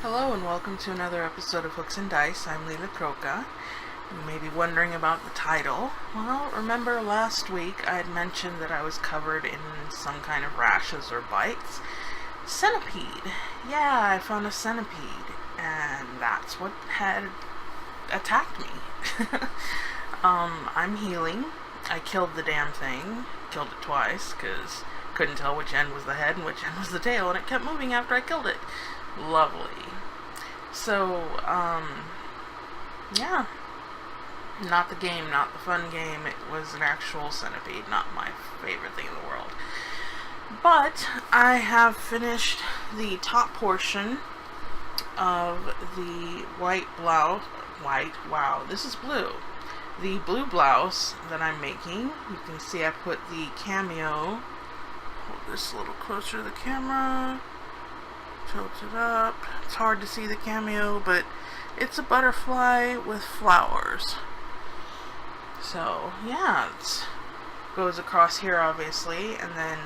Hello and welcome to another episode of Hooks and Dice. I'm Lila Croca. You may be wondering about the title. Well, remember last week I had mentioned that I was covered in some kind of rashes or bites. Centipede. Yeah, I found a centipede, and that's what had attacked me. I'm healing. I killed the damn thing. Killed it twice, because couldn't tell which end was the head and which end was the tail, and it kept moving after I killed it. Lovely. So, yeah. Not the game, not the fun game. It was an actual centipede, not my favorite thing in the world. But I have finished the top portion of the white blouse. Wow, this is blue. The blue blouse that I'm making. You can see I put the cameo. Hold this a little closer to the camera. Tilt it up. It's hard to see the cameo, but it's a butterfly with flowers. So, yeah, it goes across here, obviously, and then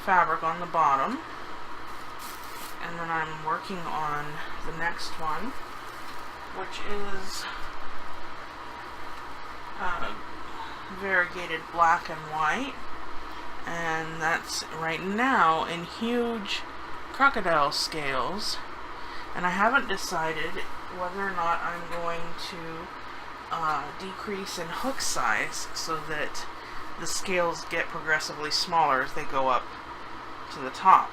fabric on the bottom. And then I'm working on the next one, which is variegated black and white. And that's right now in huge crocodile scales, and I haven't decided whether or not I'm going to decrease in hook size so that the scales get progressively smaller as they go up to the top.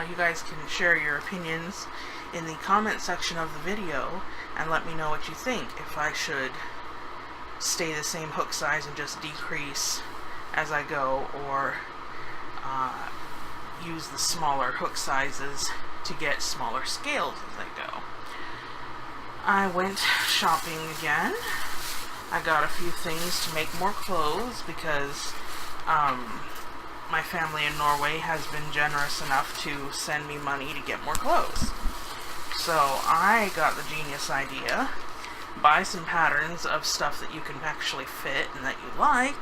You guys can share your opinions in the comment section of the video and let me know what you think, if I should stay the same hook size and just decrease as I go, or use the smaller hook sizes to get smaller scales as I go. I went shopping again. I got a few things to make more clothes because my family in Norway has been generous enough to send me money to get more clothes. So I got the genius idea: buy some patterns of stuff that you can actually fit and that you like,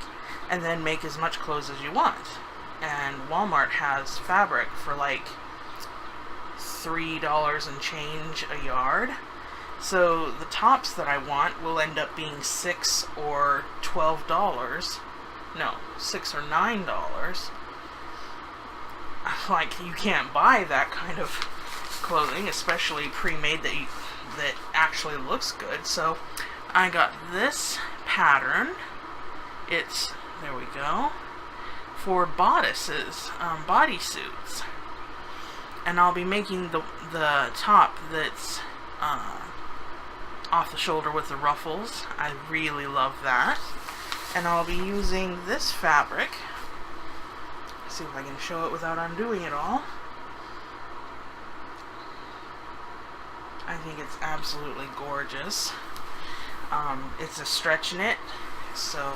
and then make as much clothes as you want. And Walmart has fabric for like $3 and change a yard. So the tops that I want will end up being $6 or $12. No, $6 or $9. Like, you can't buy that kind of clothing, especially pre-made that actually looks good. So I got this pattern. It's, there we go, for bodices, bodysuits, and I'll be making the top that's off the shoulder with the ruffles. I really love that, and I'll be using this fabric. Let's see if I can show it without undoing it all. I think it's absolutely gorgeous. It's a stretch knit, so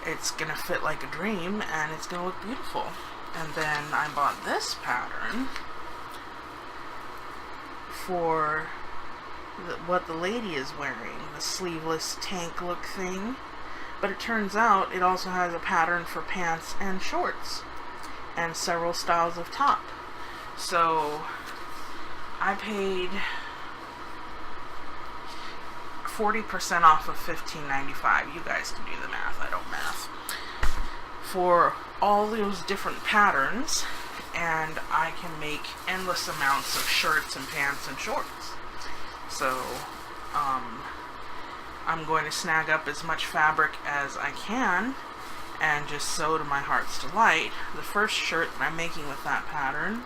it's gonna fit like a dream, and it's gonna look beautiful. And then I bought this pattern for what the lady is wearing, the sleeveless tank look thing. But it turns out it also has a pattern for pants and shorts, and several styles of top. So I paid 40% off of $15.95. You guys can do the math, I don't math. For all those different patterns, and I can make endless amounts of shirts and pants and shorts. So, I'm going to snag up as much fabric as I can and just sew to my heart's delight. The first shirt that I'm making with that pattern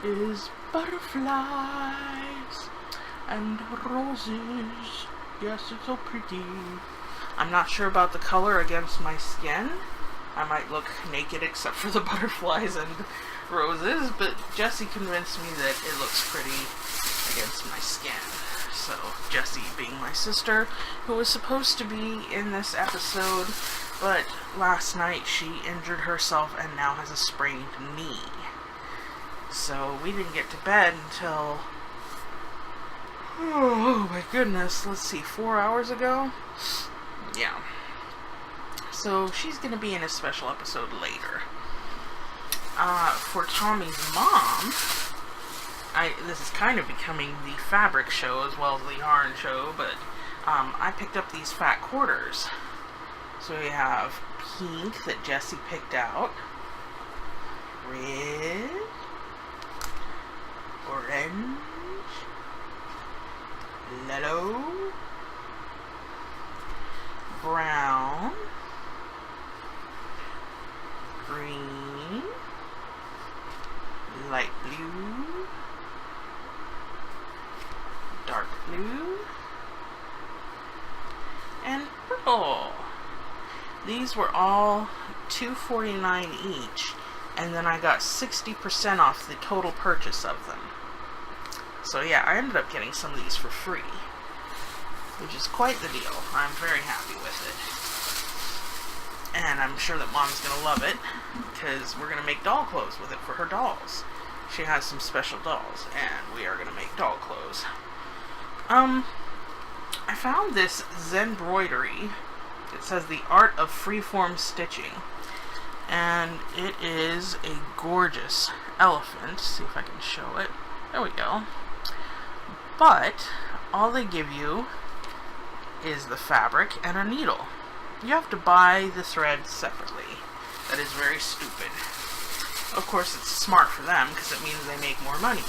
is butterflies and roses. Yes, it's so pretty. I'm not sure about the color against my skin. I might look naked except for the butterflies and roses, but Jessie convinced me that it looks pretty against my skin. So, Jessie being my sister, who was supposed to be in this episode, but last night she injured herself and now has a sprained knee. So, we didn't get to bed until, oh my goodness, let's see, 4 hours ago? Yeah. So she's going to be in a special episode later. For Tommy's mom, this is kind of becoming the fabric show as well as the yarn show, but I picked up these fat quarters. So we have pink that Jessie picked out, red, orange, yellow, brown, green, light blue, dark blue, and purple. These were all $2.49 each, and then I got 60% off the total purchase of them. So yeah, I ended up getting some of these for free, which is quite the deal. I'm very happy with it. And I'm sure that Mom's going to love it, because we're going to make doll clothes with it for her dolls. She has some special dolls, and we are going to make doll clothes. I found this Zenbroidery. It says The Art of Freeform Stitching. And it is a gorgeous elephant. Let's see if I can show it. There we go. But all they give you is the fabric and a needle. You have to buy the thread separately. That is very stupid. Of course, it's smart for them because it means they make more money.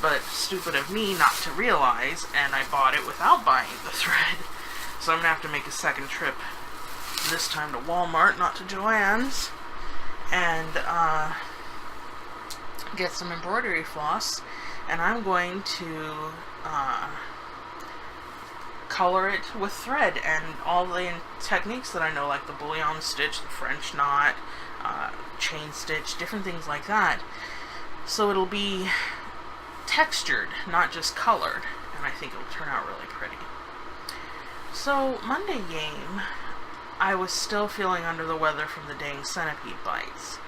But stupid of me not to realize, and I bought it without buying the thread. So I'm going to have to make a second trip, this time to Walmart, not to Joann's, and get some embroidery floss, and I'm going to color it with thread and all the techniques that I know, like the bullion stitch, the French knot, chain stitch, different things like that. So it'll be textured, not just colored, and I think it'll turn out really pretty. So Monday game, I was still feeling under the weather from the dang centipede bites,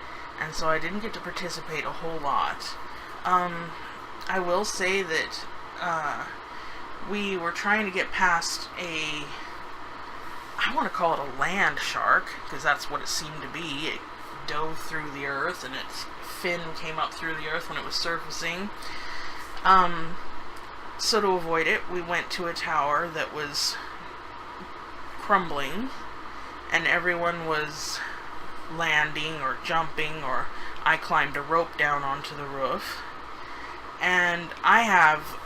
and so I didn't get to participate a whole lot. I will say that we were trying to get past I want to call it a land shark, because that's what it seemed to be. It dove through the earth, and its fin came up through the earth when it was surfacing. So to avoid it, we went to a tower that was crumbling, and everyone was landing or jumping, or I climbed a rope down onto the roof. And I have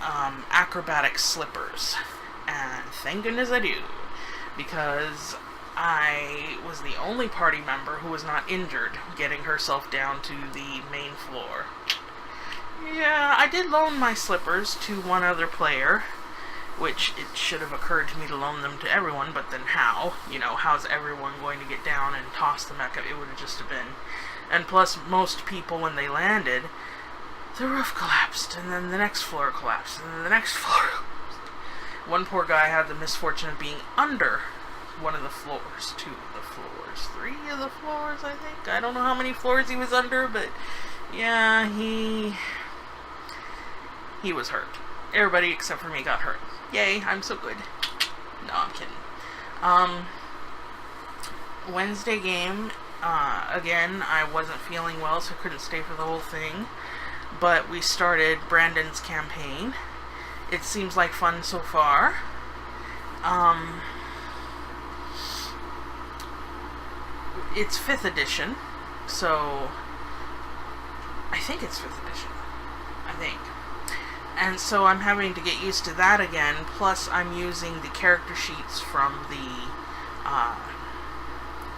acrobatic slippers, and thank goodness I do, because I was the only party member who was not injured getting herself down to the main floor. Yeah, I did loan my slippers to one other player, which it should have occurred to me to loan them to everyone, but then how? You know, how's everyone going to get down and toss them back up? It would have just been... And plus, most people, when they landed, the roof collapsed, and then the next floor collapsed, and then the next floor collapsed. One poor guy had the misfortune of being under one of the floors, 2 of the floors, 3 of the floors, I think. I don't know how many floors he was under, but yeah, he was hurt. Everybody except for me got hurt. Yay, I'm so good. No, I'm kidding. Wednesday game, again, I wasn't feeling well, so I couldn't stay for the whole thing. But we started Brandon's campaign. It seems like fun so far. It's 5th edition, so I think it's 5th edition. I think. And so I'm having to get used to that again, plus I'm using the character sheets from the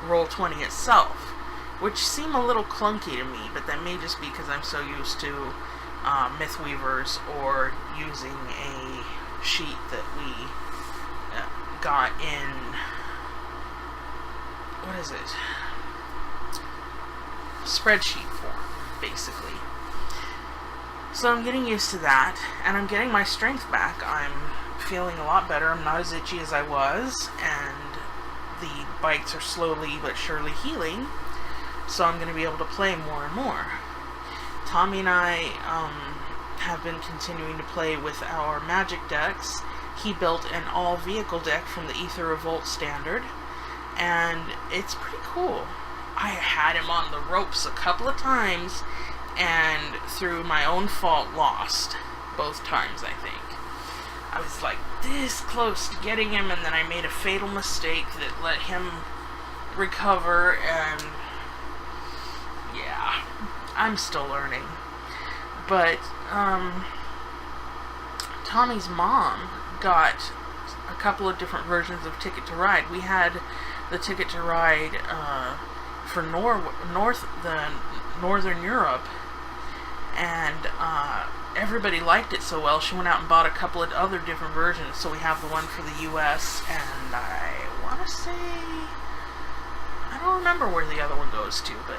Roll20 itself, which seem a little clunky to me, but that may just be because I'm so used to Mythweavers or using a sheet that we got in, what is it? Spreadsheet form, basically. So I'm getting used to that, and I'm getting my strength back. I'm feeling a lot better. I'm not as itchy as I was, and the bites are slowly but surely healing, so I'm going to be able to play more and more. Tommy and I have been continuing to play with our magic decks. He built an all-vehicle deck from the Aether Revolt standard, and it's pretty cool. I had him on the ropes a couple of times, and through my own fault lost both times, I think. I was like this close to getting him, and then I made a fatal mistake that let him recover, and yeah, I'm still learning. But Tommy's mom got a couple of different versions of Ticket to Ride. We had the Ticket to Ride for Northern Europe, and everybody liked it so well, she went out and bought a couple of other different versions. So we have the one for the US, and I want to say, I don't remember where the other one goes to, but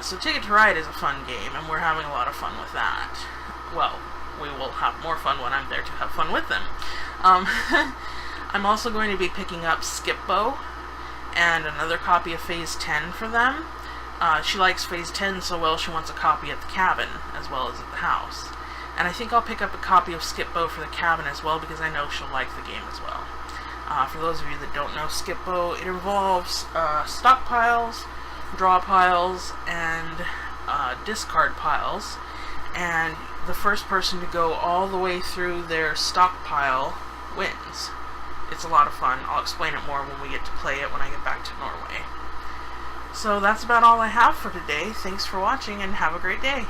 so Ticket to Ride is a fun game, and we're having a lot of fun with that. Well, we will have more fun when I'm there to have fun with them. I'm also going to be picking up Skip-Bo and another copy of Phase 10 for them. She likes Phase 10 so well she wants a copy at the cabin as well as at the house. And I think I'll pick up a copy of Skip-Bo for the cabin as well, because I know she'll like the game as well. For those of you that don't know Skip-Bo, it involves stockpiles, draw piles, and discard piles. And the first person to go all the way through their stockpile wins. It's a lot of fun. I'll explain it more when we get to play it when I get back to Norway. So that's about all I have for today. Thanks for watching, and have a great day.